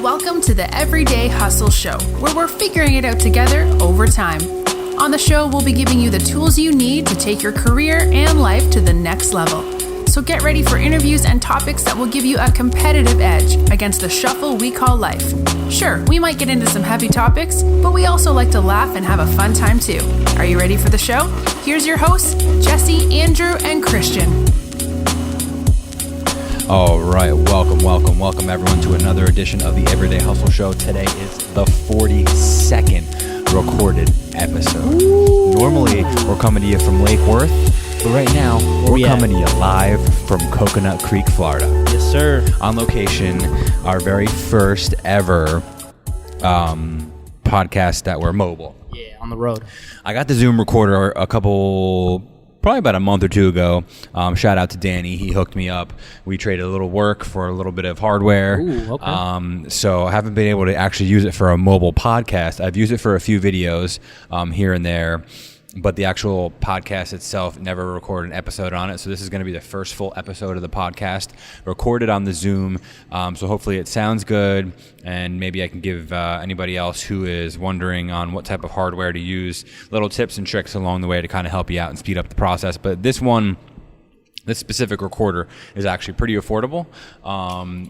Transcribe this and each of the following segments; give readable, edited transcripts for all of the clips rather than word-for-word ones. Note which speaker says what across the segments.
Speaker 1: Welcome to the Everyday Hustle Show, where we're figuring it out together over time. On the show, we'll be giving you the tools you need to take your career and life to the next level. So get ready for interviews and topics that will give you a competitive edge against the shuffle we call life. Sure, we might get into some heavy topics, but we also like to laugh and have a fun time too. Are you ready for the show? Here's your hosts, Jesse, Andrew, and Christian.
Speaker 2: All right, welcome everyone to another edition of the Everyday Hustle Show. Today is the 42nd recorded episode. Normally, we're coming to you from Lake Worth, but right now, we're coming to you live from Coconut Creek, Florida.
Speaker 3: Yes, sir.
Speaker 2: On location, our very first ever podcast that we're mobile.
Speaker 3: Yeah, on the road.
Speaker 2: I got the Zoom recorder probably about a month or two ago. Shout out to Danny. He hooked me up. We traded a little work for a little bit of hardware.
Speaker 3: Ooh, okay.
Speaker 2: So I haven't been able to actually use it for a mobile podcast. I've used it for a few videos here and there, but the actual podcast itself never recorded an episode on it. So this is going to be the first full episode of the podcast recorded on the Zoom. So hopefully it sounds good, and maybe I can give anybody else who is wondering on what type of hardware to use little tips and tricks along the way to kind of help you out and speed up the process. But this specific recorder is actually pretty affordable.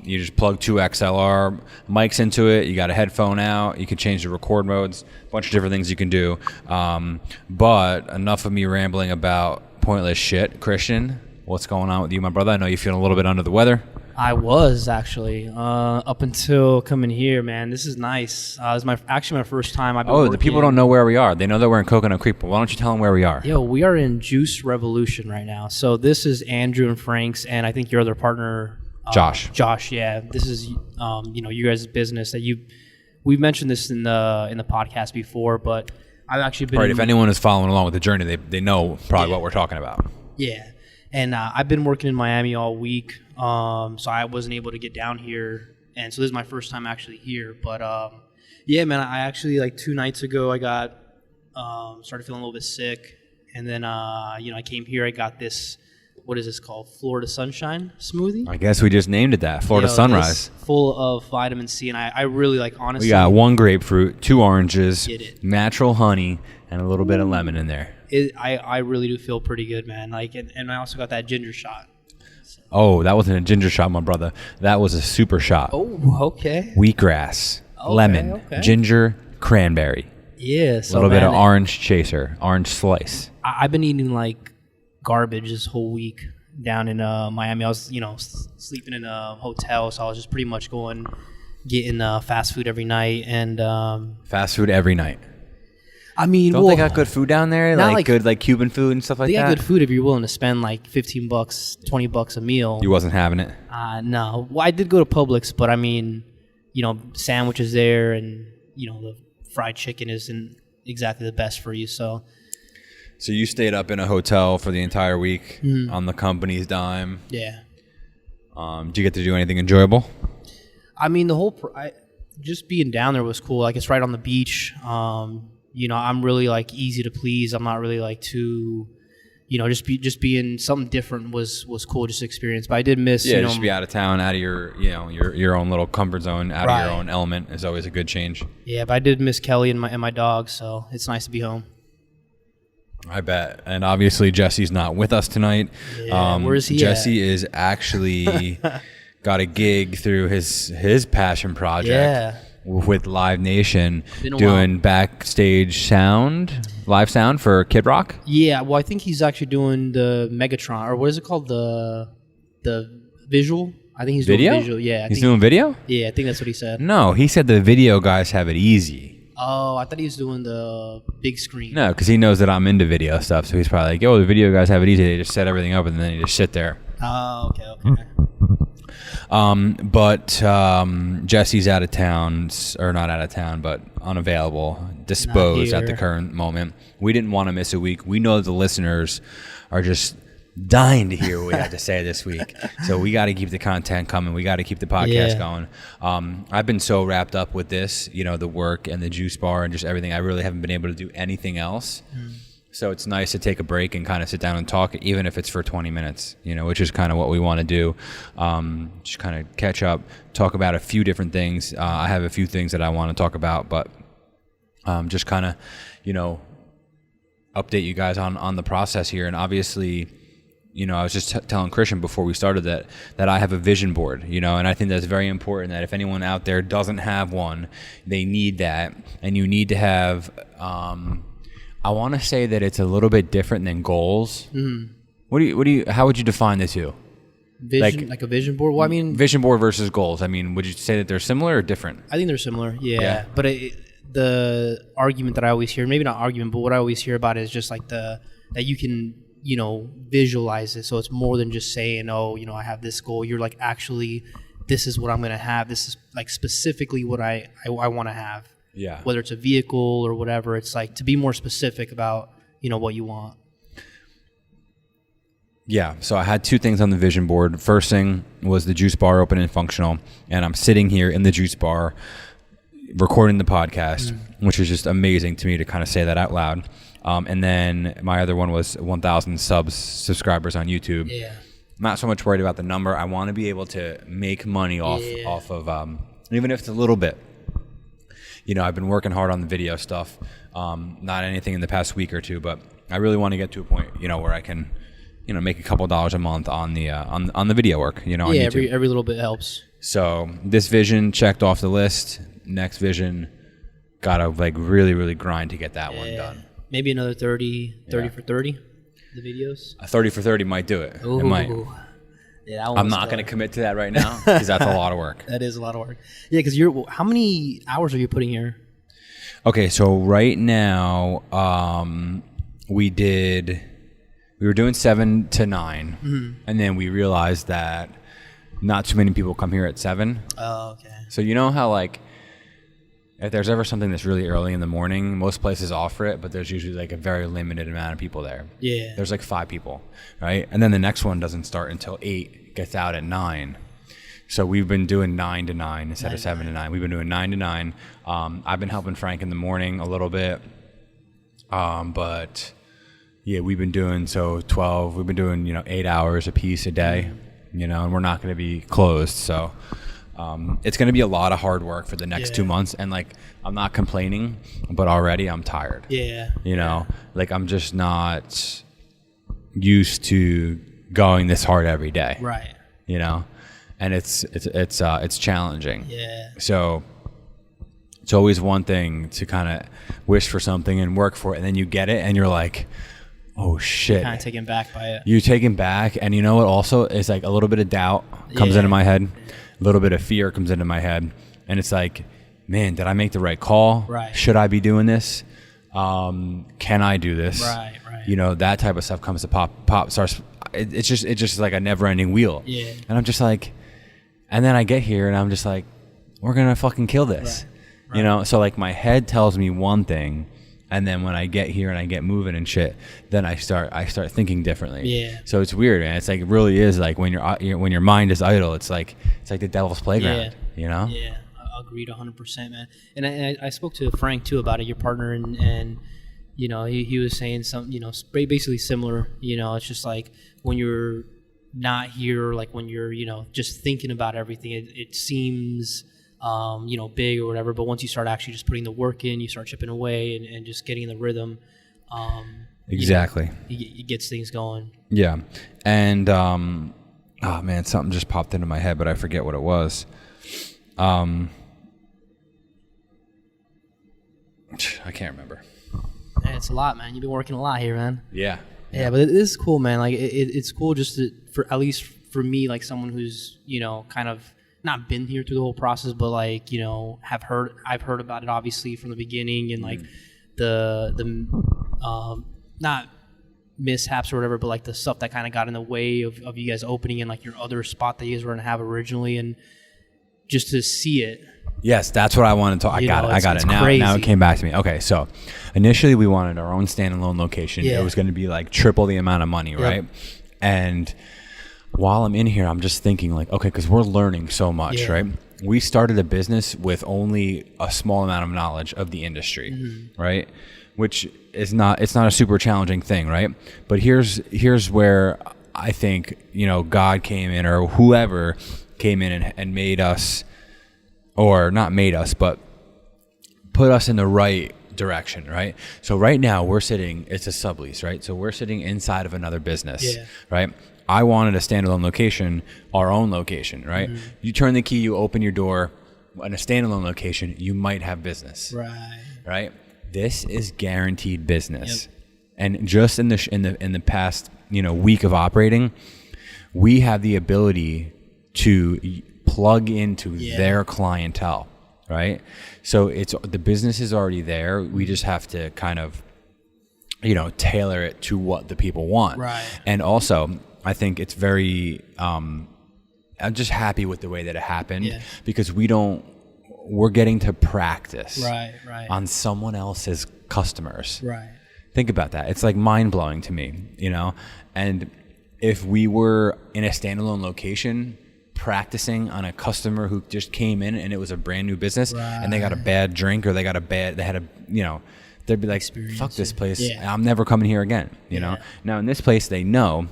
Speaker 2: You just plug two XLR mics into it. You got a headphone out. You can change the record modes. A bunch of different things you can do. But enough of me rambling about pointless shit. Christian, what's going on with you, my brother? I know you're feeling a little bit under the weather.
Speaker 3: I was actually up until coming here, man. This is nice. This is actually my first time.
Speaker 2: The people don't know where we are. They know that we're in Coconut Creek, but why don't you tell them where we are?
Speaker 3: Yo, we are in Juice Revolution right now. So this is Andrew and Frank's, and I think your other partner,
Speaker 2: Josh.
Speaker 3: Josh, yeah. This is you guys' business that we've mentioned this in the podcast before, but I've actually been.
Speaker 2: Right. If anyone is following along with the journey, they know probably what we're talking about.
Speaker 3: Yeah. And I've been working in Miami all week, so I wasn't able to get down here. And so this is my first time actually here. But, yeah, man, I actually, 2 nights ago, I got started feeling a little bit sick. And then, I came here. I got this, what is this called? Florida Sunshine smoothie.
Speaker 2: I guess we just named it that, Florida Sunrise.
Speaker 3: Full of vitamin C. And I really, honestly.
Speaker 2: We got 1 grapefruit, 2 oranges, natural honey, and a little bit of lemon in there.
Speaker 3: I really do feel pretty good, man. And I also got that ginger shot. So.
Speaker 2: Oh, that wasn't a ginger shot, my brother. That was a super shot.
Speaker 3: Oh, okay.
Speaker 2: Wheatgrass, lemon, ginger, cranberry.
Speaker 3: Yeah.
Speaker 2: A little bit of orange chaser, orange slice.
Speaker 3: I've been eating garbage this whole week down in Miami. I was, sleeping in a hotel, so I was just pretty much getting fast food every night and
Speaker 2: fast food every night.
Speaker 3: I mean,
Speaker 2: don't they got good food down there? Good Cuban food and stuff like that?
Speaker 3: They got good food if you're willing to spend $15, $20 a meal.
Speaker 2: You wasn't having it?
Speaker 3: No. Well, I did go to Publix, but I mean, sandwiches there and, the fried chicken isn't exactly the best for you, so.
Speaker 2: So you stayed up in a hotel for the entire week on the company's dime?
Speaker 3: Yeah.
Speaker 2: Did you get to do anything enjoyable? I
Speaker 3: mean, the whole, just being down there was cool. It's right on the beach. I'm really easy to please. I'm not really too, just being something different was cool, just experience. But I did miss,
Speaker 2: just be out of town, out of your own little comfort zone, out of your own element is always a good change. Yeah,
Speaker 3: but I did miss Kelly and my dog, so it's nice to be home.
Speaker 2: I bet. And obviously Jesse's not with us tonight.
Speaker 3: Yeah, where is he
Speaker 2: Jesse is actually got a gig through his passion project.
Speaker 3: Yeah.
Speaker 2: With Live Nation doing backstage live sound for Kid Rock.
Speaker 3: Yeah, well, I think he's actually doing the Megatron, or what is it called, the visual. I think he's doing visual. Yeah,
Speaker 2: he's doing video.
Speaker 3: Yeah, I think that's what he said.
Speaker 2: No, he said the video guys have it easy.
Speaker 3: Oh, I thought he was doing the big screen.
Speaker 2: No, because he knows that I'm into video stuff, so he's probably like, "Yo, the video guys have it easy. They just set everything up and then you just sit there."
Speaker 3: Oh, okay.
Speaker 2: But Jesse's out of town, or not out of town, but unavailable, disposed at the current moment. We didn't want to miss a week. We know the listeners are just dying to hear what we have to say this week. So we got to keep the content coming. We got to keep the podcast going. I've been so wrapped up with this, the work and the juice bar and just everything. I really haven't been able to do anything else. So it's nice to take a break and kind of sit down and talk, even if it's for 20 minutes, which is kind of what we want to do. Just kind of catch up, talk about a few different things. I have a few things that I want to talk about, but just kind of, update you guys on the process here. And obviously, I was just telling Christian before we started that I have a vision board, and I think that's very important, that if anyone out there doesn't have one, they need that. And you need to have, I want to say that it's a little bit different than goals. Mm-hmm. How would you define the two?
Speaker 3: Vision, like a vision board? Well, I mean,
Speaker 2: vision board versus goals. I mean, would you say that they're similar or different?
Speaker 3: I think they're similar. Yeah. But the argument that I always hear, maybe not argument, but what I always hear about it is just like that you can, visualize it. So it's more than just saying, I have this goal. You're like, actually, this is what I'm going to have. This is like specifically what I want to have.
Speaker 2: Yeah.
Speaker 3: Whether it's a vehicle or whatever, it's like to be more specific about, what you want.
Speaker 2: Yeah. So I had two things on the vision board. First thing was the juice bar open and functional. And I'm sitting here in the juice bar recording the podcast, which is just amazing to me to kind of say that out loud. And then my other one was 1,000 subscribers on YouTube.
Speaker 3: Yeah.
Speaker 2: I'm not so much worried about the number. I want to be able to make money off of, even if it's a little bit. I've been working hard on the video stuff, not anything in the past week or two, but I really want to get to a point, where I can, make a couple dollars a month on the on the video work, on YouTube.
Speaker 3: every little bit helps.
Speaker 2: So this vision checked off the list. Next vision, gotta really, really grind to get that one done.
Speaker 3: Maybe another 30 for 30, the videos.
Speaker 2: A 30 for 30 might do it.
Speaker 3: Ooh.
Speaker 2: It might.
Speaker 3: Yeah,
Speaker 2: I'm not going to commit to that right now because that's a lot of work.
Speaker 3: That is a lot of work. Yeah, because how many hours are you putting here?
Speaker 2: Okay, so right now we were doing 7 to 9, and then we realized that not too many people come here at 7.
Speaker 3: Oh, okay.
Speaker 2: So how if there's ever something that's really early in the morning, most places offer it, but there's usually a very limited amount of people there.
Speaker 3: Yeah.
Speaker 2: There's 5 people, right? And then the next one doesn't start until 8, gets out at 9. So we've been doing 9 to 9 instead of 7 to 9. We've been doing 9 to 9. I've been helping Frank in the morning a little bit. But yeah, we've been doing 12. We've been doing, 8 hours a piece a day, and we're not going to be closed. So it's going to be a lot of hard work for the next 2 months. And I'm not complaining, but already I'm tired.
Speaker 3: Yeah.
Speaker 2: I'm just not used to going this hard every day.
Speaker 3: Right.
Speaker 2: And it's challenging.
Speaker 3: Yeah.
Speaker 2: So it's always one thing to kind of wish for something and work for it, and then you get it and you're like, oh shit.
Speaker 3: Kind of taken back by it.
Speaker 2: You're taken back, and what also is a little bit of doubt comes into my head, a little bit of fear comes into my head, and it's like, man, did I make the right call?
Speaker 3: Right.
Speaker 2: Should I be doing this? Can I do this?
Speaker 3: Right.
Speaker 2: That type of stuff comes to pop starts. It's just like a never-ending wheel.
Speaker 3: Yeah.
Speaker 2: And I'm just like, and then I get here and I'm just like, we're gonna fucking kill this. Right. So my head tells me one thing, and then when I get here and I get moving and shit, then I start thinking differently.
Speaker 3: Yeah.
Speaker 2: So it's weird, man. It's it really is when your mind is idle. It's like the devil's playground.
Speaker 3: Yeah. Yeah. Agreed, 100%, man. And I spoke to Frank too about it, your partner, and he was saying something, basically similar. It's just when you're not here, when you're just thinking about everything, it seems big or whatever, but once you start actually just putting the work in, you start chipping away and just getting in the rhythm.
Speaker 2: Exactly.
Speaker 3: It gets things going.
Speaker 2: Yeah. And oh man, something just popped into my head, but I forget what it was. I can't remember.
Speaker 3: Man, it's a lot, man. You've been working a lot here, man.
Speaker 2: Yeah.
Speaker 3: Yeah, but it is cool, man. It's cool just for at least for me, someone who's kind of not been here through the whole process, but I've heard about it obviously from the beginning, and the not mishaps or whatever, but the stuff that kind of got in the way of you guys opening in your other spot that you guys were gonna have originally, and just to see it.
Speaker 2: Yes, that's what I wanted to talk. I got it. Now it came back to me. Okay, so initially we wanted our own standalone location.
Speaker 3: Yeah.
Speaker 2: It was going to be triple the amount of money, right? And while I'm in here, I'm just thinking okay, because we're learning so much, right? We started a business with only a small amount of knowledge of the industry, right? which is not, it's not a super challenging thing, right? But here's where I think, you know, God came in, or whoever came in and made us, or not made us, but put us in the right direction, right? So right now we're sitting, it's a sublease, right? So we're sitting inside of another business, right? I wanted a standalone location, our own location, right? You turn the key, you open your door. In a standalone location, you might have business, right? This is guaranteed business, and just in the past, you know, week of operating, we have the ability to plug into their clientele, right? So it's, the business is already there. We just have to kind of, you know, tailor it to what the people want.
Speaker 3: Right.
Speaker 2: And also, I think it's very, I'm just happy with the way that it happened, because we're getting to practice on someone else's customers.
Speaker 3: Right.
Speaker 2: Think about that. It's like mind blowing to me, you know? And if we were in a standalone location practicing on a customer who just came in and it was a brand new business and they got a bad drink, or they had a, you know, they'd be like, fuck this place. I'm never coming here again, you know? Now in this place, they know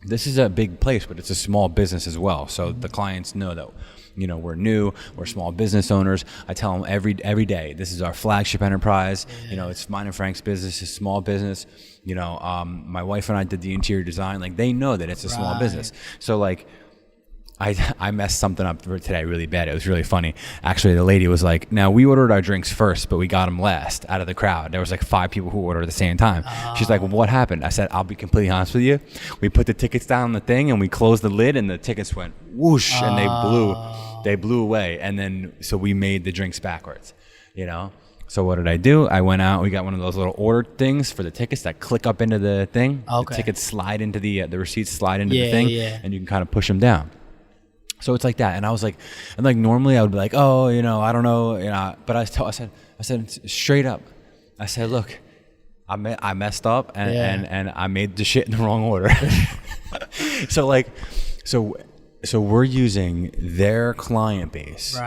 Speaker 2: this is a big place, but it's a small business as well. So the clients know that, you know, we're new, we're small business owners. I tell them every day, this is our flagship enterprise. You know, it's mine and Frank's business, it's small business. You know, my wife and I did the interior design. Like, they know that it's a small business. So like, I messed something up today really bad. It was really funny. Actually, the lady was like, now we ordered our drinks first, but we got them last out of the crowd. There was like 5 people who ordered at the same time. She's like, well, what happened? I said, I'll be completely honest with you. We put the tickets down on the thing and we closed the lid and the tickets went whoosh and they blew away. And then, so we made the drinks backwards, you know? So what did I do? I went out, we got one of those little order things for the tickets that click up into the thing. The tickets slide into the receipts slide into the thing and you can kind of push them down. So it's like that. And I was like, normally I would be like, oh, you know, I don't know, you know, but I said straight up, I said, look, I messed up and I made the shit in the wrong order. So like, so we're using their client base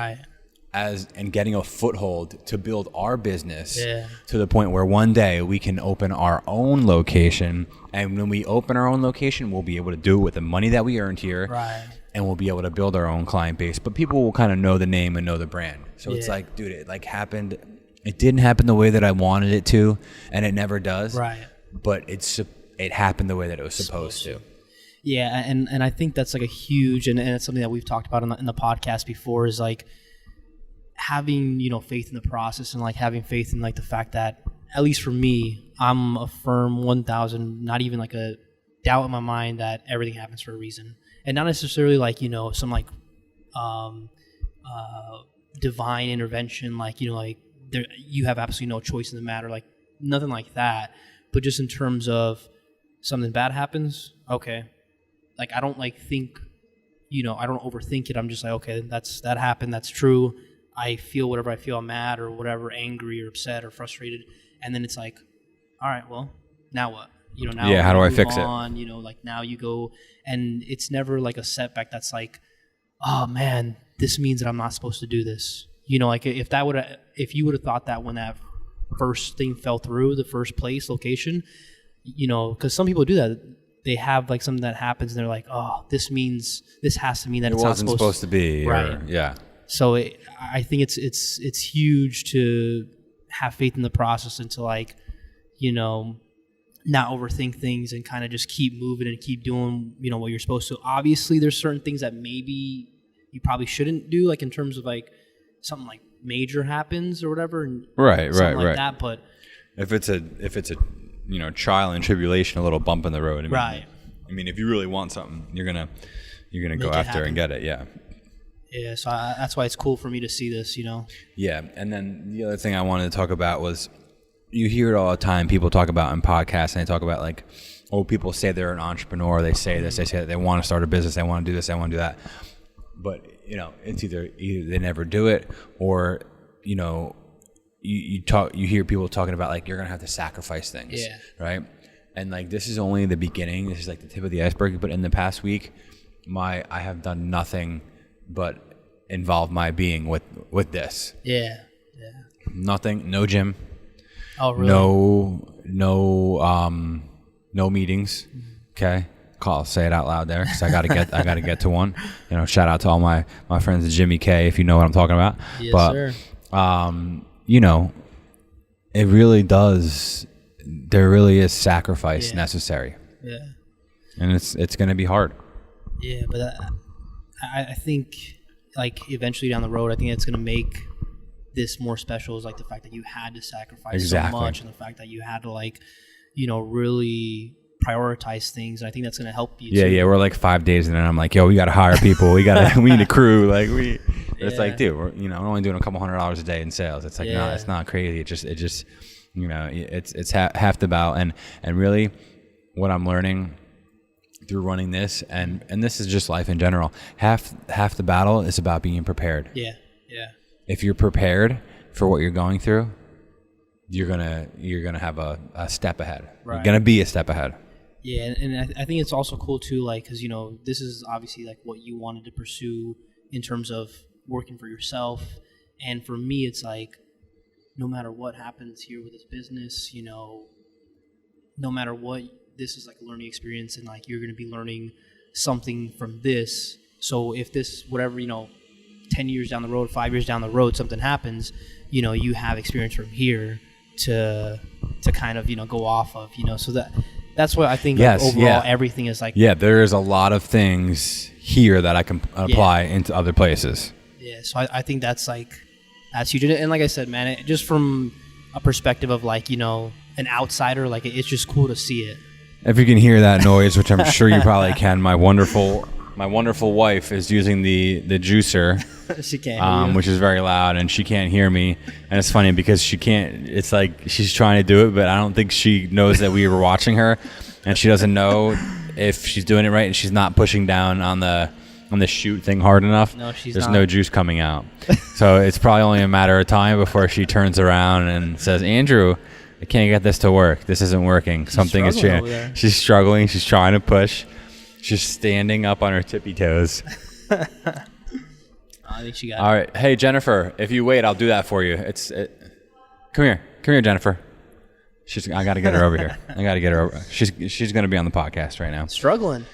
Speaker 2: and getting a foothold to build our business to the point where one day we can open our own location. And when we open our own location, we'll be able to do it with the money that we earned here. And we'll be able to build our own client base, but people will kind of know the name and know the brand. So it's like, dude, it like happened. It didn't happen the way that I wanted it to, and it never does. But it happened the way that it was supposed to.
Speaker 3: Yeah, and I think that's like a huge, and it's something that we've talked about in the podcast before, is like having, you know, faith in the process, and like having faith in like the fact that, at least for me, I'm a firm 1,000, not even like a doubt in my mind that everything happens for a reason. And not necessarily like, you know, some like divine intervention, like, you know, like you have absolutely no choice in the matter, like nothing like that. But just in terms of something bad happens, okay, like I don't like think, you know, I don't overthink it. I'm just like, okay, that happened, that's true. I feel whatever I feel, I'm mad or whatever, angry or upset or frustrated, and then it's like, all right, well, now what? You know, now
Speaker 2: how do I fix it?
Speaker 3: You know, like now you go, and it's never like a setback that's like, oh man, this means that I'm not supposed to do this. You know, like if you would have thought that when that first thing fell through, the first place location, you know, because some people do that. They have like something that happens and they're like, oh, this has to mean that it's not
Speaker 2: supposed to be.
Speaker 3: Right. So I think it's huge to have faith in the process and to like, you know, not overthink things and kind of just keep moving and keep doing, you know, what you're supposed to. Obviously, there's certain things that maybe you probably shouldn't do, like in terms of like something like major happens or whatever, and
Speaker 2: right.
Speaker 3: that. But
Speaker 2: if it's a you know, trial and tribulation, a little bump in the road. I mean, if you really want something, you're gonna go after and get it.
Speaker 3: Yeah. So that's why it's cool for me to see this, you know. Yeah,
Speaker 2: and then the other thing I wanted to talk about was, you hear it all the time. People talk about in podcasts, and they talk about like, oh, people say they're an entrepreneur. They say this. They say that they want to start a business. They want to do this. They want to do that. But you know, it's either they never do it, or you know, you hear people talking about like, you're gonna have to sacrifice things, right? And like, this is only the beginning. This is like the tip of the iceberg. But in the past week, I have done nothing but involve my being with this.
Speaker 3: Yeah.
Speaker 2: Nothing. No gym.
Speaker 3: Oh, really?
Speaker 2: No meetings. Okay. Say it out loud there, because I gotta get to one. Shout out to all my friends at Jimmy K, if you know what I'm talking about.
Speaker 3: Yes,
Speaker 2: but
Speaker 3: sir.
Speaker 2: It really does. There really is sacrifice necessary.
Speaker 3: Yeah.
Speaker 2: And it's gonna be hard.
Speaker 3: Yeah, but I think like eventually down the road, I think it's gonna make this more special is like the fact that you had to sacrifice so much, and the fact that you had to really prioritize things. And I think that's gonna help you.
Speaker 2: Yeah, we're like 5 days in, and I'm like, yo, we gotta hire people. We need a crew. It's like, dude, we're only doing a couple $100 a day in sales. It's like, no, it's not crazy. It just it's half the battle. And really, what I'm learning through running this, and this is just life in general, half the battle is about being prepared.
Speaker 3: Yeah.
Speaker 2: If you're prepared for what you're going through, you're gonna have a step ahead. Right. You're gonna be a step ahead.
Speaker 3: Yeah, and I think it's also cool too, because this is obviously like what you wanted to pursue in terms of working for yourself, and for me, it's like no matter what happens here with this business, no matter what, this is like a learning experience, and like you're gonna be learning something from this. So if this whatever 10 years down the road, 5 years down the road, something happens, you have experience from here to kind of go off of, so that's what I think overall everything is like. Yeah,
Speaker 2: there is a lot of things here that I can apply into other places.
Speaker 3: Yeah, so I think that's huge. And like I said, man, just from a perspective of an outsider, it's just cool to see it.
Speaker 2: If you can hear that noise, which I'm sure you probably can, my wonderful wife is using the juicer.
Speaker 3: She can't
Speaker 2: which is very loud, and she can't hear me. And it's funny because she can't. It's like she's trying to do it, but I don't think she knows that we were watching her, and she doesn't know if she's doing it right, and she's not pushing down on the shoot thing hard enough.
Speaker 3: No, she's
Speaker 2: There's
Speaker 3: not.
Speaker 2: no juice coming out. So it's probably only a matter of time before she turns around and says, "Andrew, I can't get this to work. This isn't working. Something is changing." She's struggling. She's trying to push. She's standing up on her tippy toes.
Speaker 3: I think she got it.
Speaker 2: All right. Hey, Jennifer, if you wait, I'll do that for you. Come here, Jennifer. I got to get her over here. I got to get her over. She's going to be on the podcast right now.
Speaker 3: Struggling.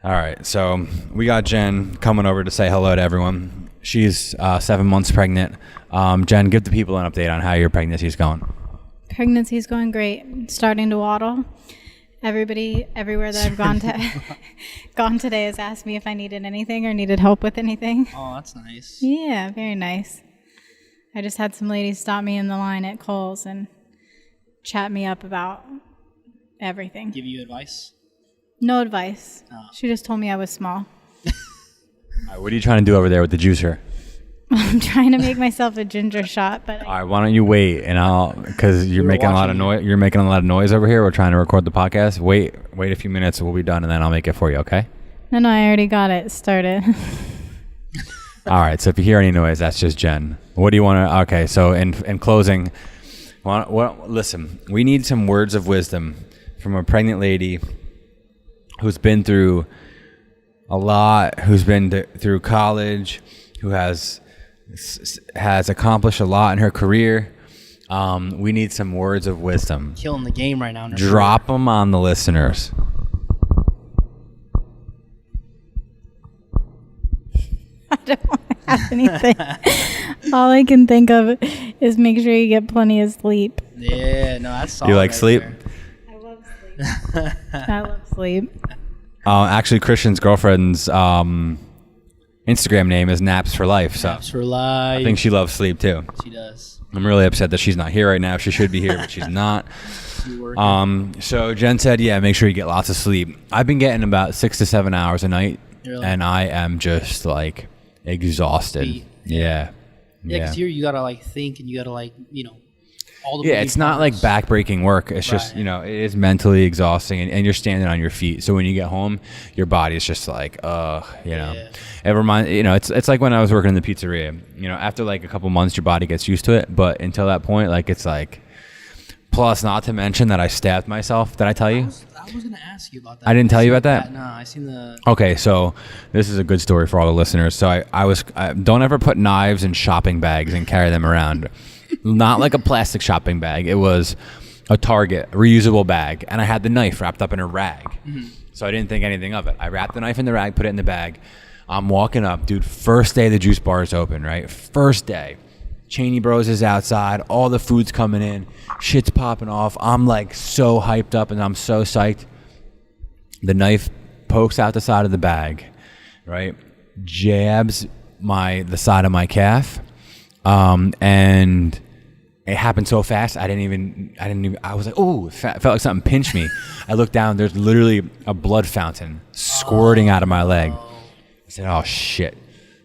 Speaker 2: All right. So we got Jen coming over to say hello to everyone. She's 7 months pregnant. Jen, give the people an update on how your pregnancy is going.
Speaker 4: Pregnancy's going great. Starting to waddle. Everybody, everywhere that I've gone today has asked me if I needed anything or needed help with anything.
Speaker 3: Oh, that's nice.
Speaker 4: Yeah, very nice. I just had some ladies stop me in the line at Kohl's and chat me up about everything.
Speaker 3: Give you advice?
Speaker 4: No advice.
Speaker 3: Oh.
Speaker 4: She just told me I was small.
Speaker 2: All right, what are you trying to do over there with the juicer?
Speaker 4: I'm trying to make myself a ginger shot, but
Speaker 2: all right, why don't you wait, and because you're making a lot of noise. You're making a lot of noise over here. We're trying to record the podcast. Wait a few minutes. We'll be done, and then I'll make it for you. Okay?
Speaker 4: No, I already got it started.
Speaker 2: All right. So if you hear any noise, that's just Jen. What do you want to? Okay. So in closing, listen. We need some words of wisdom from a pregnant lady who's been through a lot, who's been through college, who has accomplished a lot in her career. We need some words of wisdom.
Speaker 3: Killing the game right now.
Speaker 2: Drop them on the listeners.
Speaker 4: I don't want to have anything. All I can think of is make sure you get plenty of sleep.
Speaker 3: Yeah, no, that's solid.
Speaker 2: You like sleep?
Speaker 3: There.
Speaker 4: I love sleep. I love sleep.
Speaker 2: Actually, Christian's girlfriend's Instagram name is Naps for Life. So
Speaker 3: Naps for Life.
Speaker 2: I think she loves sleep too.
Speaker 3: She does.
Speaker 2: I'm really upset that she's not here right now. She should be here, but she's not. So Jen said, yeah, make sure you get lots of sleep. I've been getting about 6 to 7 hours a night, and I am just like exhausted. Yeah,
Speaker 3: because here you gotta like think, and you gotta like all the
Speaker 2: it's not like backbreaking work. It's just it is mentally exhausting, and you're standing on your feet. So when you get home, your body is just like It reminds it's like when I was working in the pizzeria. After like a couple months, your body gets used to it, but until that point, like it's like. Plus, not to mention that I stabbed myself. Did I tell you?
Speaker 3: I was gonna ask you about that.
Speaker 2: I didn't tell you about that?
Speaker 3: No, I seen the.
Speaker 2: Okay, so this is a good story for all the listeners. So I don't ever put knives in shopping bags and carry them around. not like a plastic shopping bag. It was a Target reusable bag, and I had the knife wrapped up in a rag. So I didn't think anything of it. I wrapped the knife in the rag, put it in the bag. I'm walking up, dude. First day the juice bar is open, right? First day. Cheney Bros is outside. All the food's coming in. Shit's popping off. I'm like so hyped up and I'm so psyched. The knife pokes out the side of the bag, right? Jabs the side of my calf. And it happened so fast. I was like, oh, it felt like something pinched me. I looked down. There's literally a blood fountain squirting out of my leg. I said, oh shit.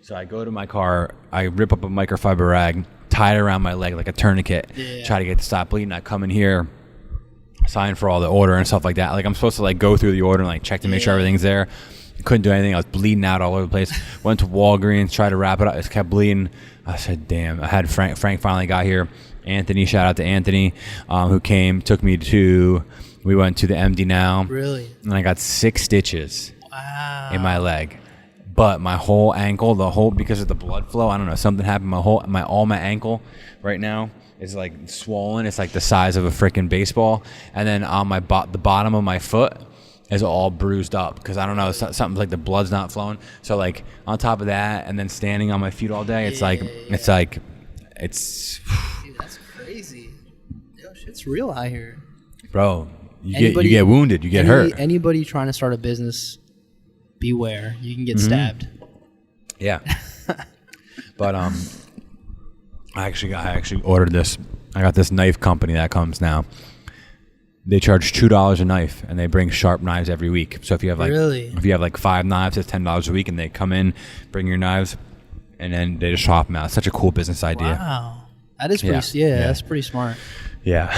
Speaker 2: So I go to my car, I rip up a microfiber rag, tie it around my leg like a tourniquet, try to get it to stop bleeding. I come in here, sign for all the order and stuff like that. Like I'm supposed to like go through the order and like check to make sure everything's there. Couldn't do anything. I was bleeding out all over the place. Went to Walgreens, tried to wrap it up. It kept bleeding. I said, damn. I had Frank finally got here. Anthony, shout out to Anthony, who came, took me we went to the MD Now.
Speaker 3: Really?
Speaker 2: And I got 6 stitches in my leg. But my whole ankle, because of the blood flow, I don't know, something happened. My ankle right now is like swollen. It's like the size of a freaking baseball. And then on the bottom of my foot is all bruised up because I don't know, something's like the blood's not flowing. So like on top of that, and then standing on my feet all day, it's Dude, that's
Speaker 3: crazy. Yo, shit's real out here,
Speaker 2: bro. You get wounded, you get hurt.
Speaker 3: Anybody trying to start a business, beware. You can get stabbed.
Speaker 2: Yeah. But I actually ordered this. I got this knife company that comes now. They charge $2 a knife, and they bring sharp knives every week. So if you have like 5 knives, it's $10 a week, and they come in, bring your knives, and then they just swap them out. It's such a cool business idea.
Speaker 3: Wow, that is pretty. Yeah, that's pretty smart.
Speaker 2: Yeah.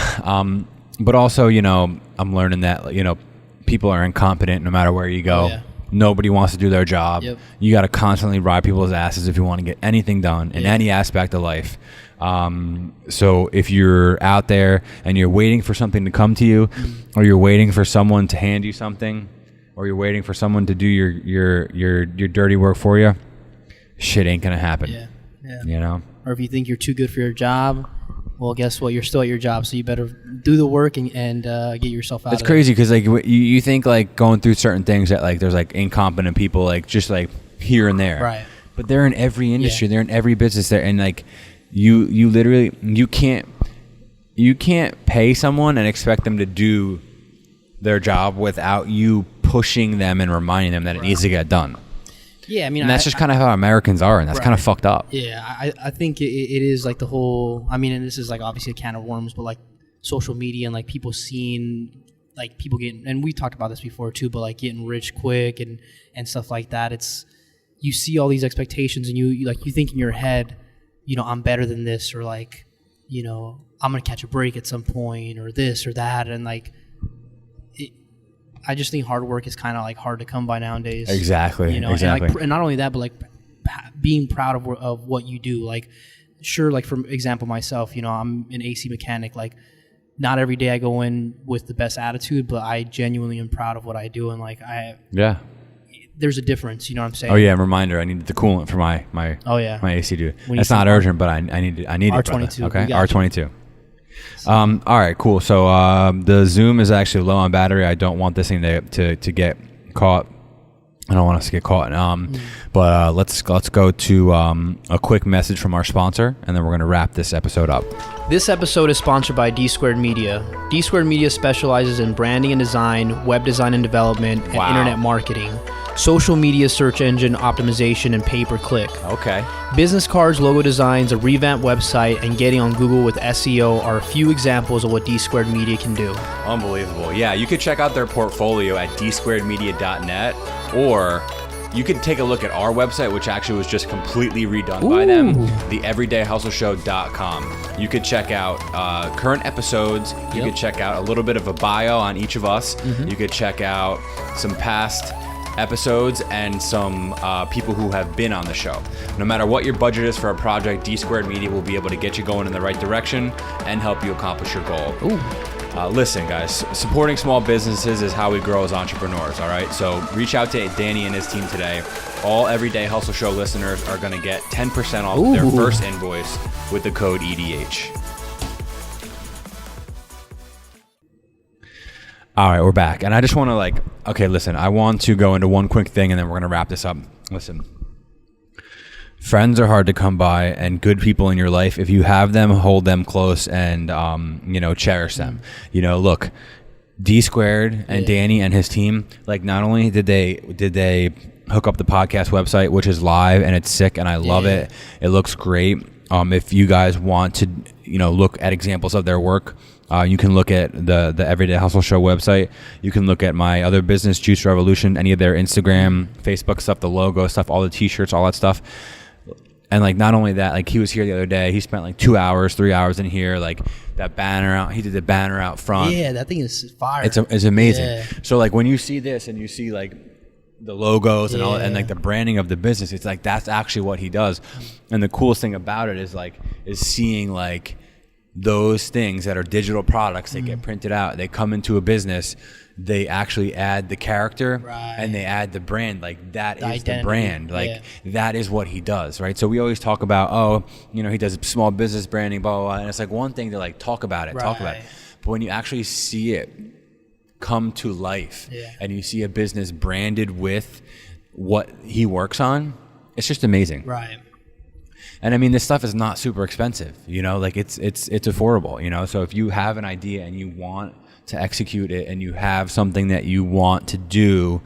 Speaker 2: But also, I'm learning that people are incompetent no matter where you go. Yeah. Nobody wants to do their job. Yep. You got to constantly ride people's asses if you want to get anything done in any aspect of life. So if you're out there and you're waiting for something to come to you, or you're waiting for someone to hand you something, or you're waiting for someone to do your dirty work for you, shit ain't gonna happen. Yeah.
Speaker 3: Or if you think you're too good for your job, well, guess what? You're still at your job, so you better do the work and get yourself out. It's
Speaker 2: crazy because like you think like going through certain things that like there's like incompetent people like just like here and there,
Speaker 3: right?
Speaker 2: But they're in every industry, they're in every business there, and like you literally you can't pay someone and expect them to do their job without you pushing them and reminding them that it needs to get done.
Speaker 3: Yeah, I mean,
Speaker 2: and that's just kind of how Americans are, and that's kind of fucked up.
Speaker 3: Yeah, I think it is like the whole. I mean, and this is like obviously a can of worms, but like social media and like people seeing like people getting, and we talked about this before too, but like getting rich quick and stuff like that. It's you see all these expectations, and you think in your head, I'm better than this, or like, I'm gonna catch a break at some point, or this or that, and like. I just think hard work is kind of like hard to come by nowadays.
Speaker 2: Exactly. Exactly.
Speaker 3: And not only that, but like being proud of what you do. Like, sure, like for example, myself, I'm an AC mechanic. Like, not every day I go in with the best attitude, but I genuinely am proud of what I do. And like, there's a difference. You know what I'm saying?
Speaker 2: Oh yeah, reminder. I needed the coolant for my my AC dude. It's not urgent, but I need it.
Speaker 3: R22.
Speaker 2: Okay, R22. All right, cool. So the Zoom is actually low on battery. I don't want this thing to get caught. I don't want us to get caught. But let's go to a quick message from our sponsor, and then we're going to wrap this episode up.
Speaker 3: This episode is sponsored by D Squared Media. D Squared Media specializes in branding and design, web design and development, and internet marketing, social media search engine optimization, and pay-per-click.
Speaker 2: Okay.
Speaker 3: Business cards, logo designs, a revamped website, and getting on Google with SEO are a few examples of what D Squared Media can do.
Speaker 2: Unbelievable. Yeah, you could check out their portfolio at dsquaredmedia.net, or you could take a look at our website, which actually was just completely redone by them, theeverydayhustleshow.com. You could check out current episodes. You could check out a little bit of a bio on each of us. You could check out some past episodes and some people who have been on the show. No matter what your budget is for a project, D Squared Media will be able to get you going in the right direction and help you accomplish your goal. Listen, guys, supporting small businesses is how we grow as entrepreneurs, all right? So reach out to Danny and his team today. All Everyday Hustle Show listeners are going to get 10% off their first invoice with the code EDH. All right, we're back. And I just want to okay, listen, I want to go into one quick thing and then we're going to wrap this up. Listen, friends are hard to come by, and good people in your life, if you have them, hold them close and, cherish them. Look, D Squared and Danny and his team, not only did they hook up the podcast website, which is live and it's sick and I love it. It looks great. If you guys want to, look at examples of their work, you can look at the Everyday Hustle Show website. You can look at my other business, Juice Revolution, any of their Instagram, Facebook stuff, the logo stuff, all the t-shirts, all that stuff. And not only that, he was here the other day. He spent 2 hours, 3 hours in here. That banner out. He did the banner out front.
Speaker 3: Yeah, that thing is fire.
Speaker 2: It's amazing.
Speaker 3: Yeah.
Speaker 2: So when you see this and you see the logos and all, and the branding of the business, it's that's actually what he does. And the coolest thing about it is seeing those things that are digital products. They get printed out. They come into a business. They actually add the character and they add the brand. That is the brand. That is what he does, right? So we always talk about, he does small business branding, blah, blah, blah. And it's one thing to talk about it. But when you actually see it come to life and you see a business branded with what he works on, it's just amazing.
Speaker 3: Right.
Speaker 2: And I mean, this stuff is not super expensive, it's affordable, so if you have an idea and you want to execute it and you have something that you want to do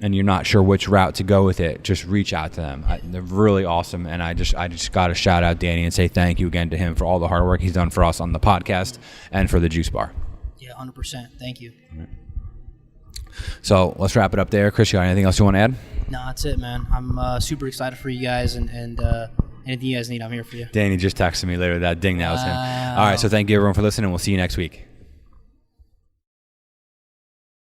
Speaker 2: and you're not sure which route to go with it, just reach out to them. They're really awesome. And I just got to shout out Danny and say thank you again to him for all the hard work he's done for us on the podcast and for the Juice Bar.
Speaker 3: Yeah, 100%. Thank you.
Speaker 2: So let's wrap it up there. Chris, you got anything else you want to add?
Speaker 3: No, that's it, man. I'm super excited for you guys, and anything you guys need, I'm here for you.
Speaker 2: Danny just texted me later. That ding, that was him. All right, so thank you everyone for listening. We'll see you next week.